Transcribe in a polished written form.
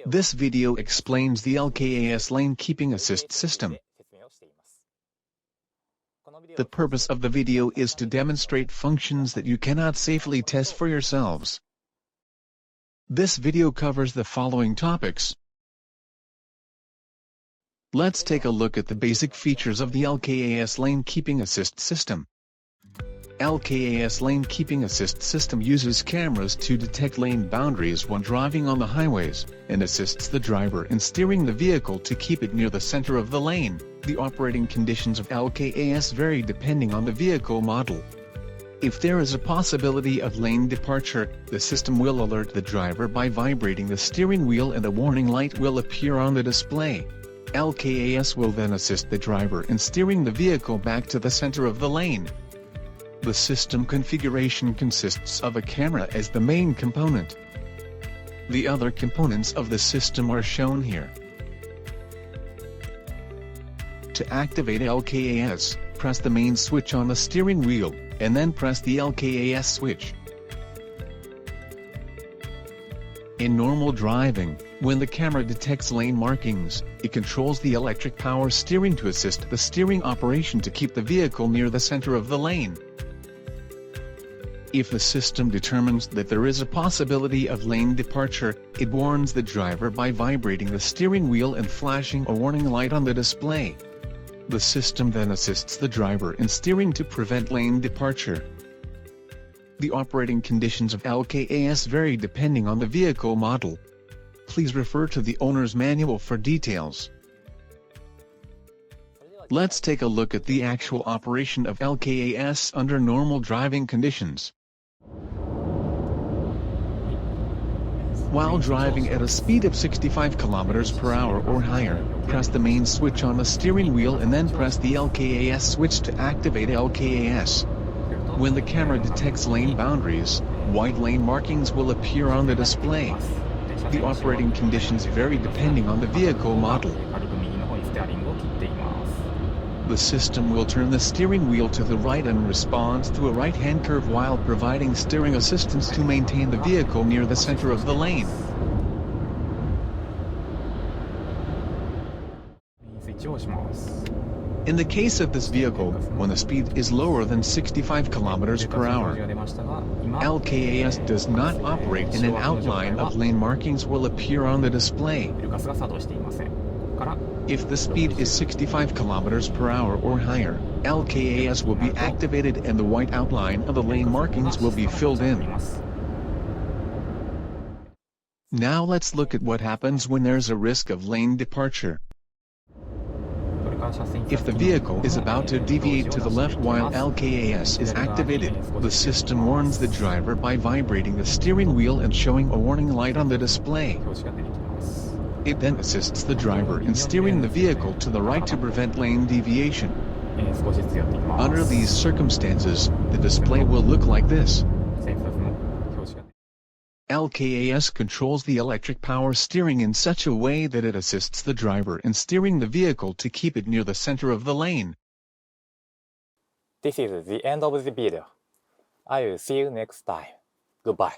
This video explains the LKAS lane keeping assist system. The purpose of the video is to demonstrate functions that you cannot safely test for yourselves. This video covers the following topics. Let's take a look at the basic features of the LKAS lane keeping assist system. LKAS lane keeping assist system uses cameras to detect lane boundaries when driving on the highways, and assists the driver in steering the vehicle to keep it near the center of the lane. The operating conditions of LKAS vary depending on the vehicle model. If there is a possibility of lane departure, the system will alert the driver by vibrating the steering wheel and a warning light will appear on the display. LKAS will then assist the driver in steering the vehicle back to the center of the lane. The system configuration consists of a camera as the main component. The other components of the system are shown here. To activate LKAS, press the main switch on the steering wheel, and then press the LKAS switch. In normal driving, when the camera detects lane markings, it controls the electric power steering to assist the steering operation to keep the vehicle near the center of the lane. If the system determines that there is a possibility of lane departure, it warns the driver by vibrating the steering wheel and flashing a warning light on the display. The system then assists the driver in steering to prevent lane departure. The operating conditions of LKAS vary depending on the vehicle model. Please refer to the owner's manual for details. Let's take a look at the actual operation of LKAS under normal driving conditions. While driving at a speed of 65 km per hour or higher, press the main switch on the steering wheel and then press the LKAS switch to activate LKAS. When the camera detects lane boundaries, white lane markings will appear on the display. The operating conditions vary depending on the vehicle model. The system will turn the steering wheel to the right and responds to a right-hand curve while providing steering assistance to maintain the vehicle near the center of the lane. In the case of this vehicle, when the speed is lower than 65 km per hour, LKAS does not operate and an outline of lane markings will appear on the display. If the speed is 65 km per hour or higher, LKAS will be activated and the white outline of the lane markings will be filled in. Now let's look at what happens when there's a risk of lane departure. If the vehicle is about to deviate to the left while LKAS is activated, the system warns the driver by vibrating the steering wheel and showing a warning light on the display. It then assists the driver in steering the vehicle to the right to prevent lane deviation. Under these circumstances, the display will look like this. LKAS controls the electric power steering in such a way that it assists the driver in steering the vehicle to keep it near the center of the lane. This is the end of the video. I will see you next time. Goodbye.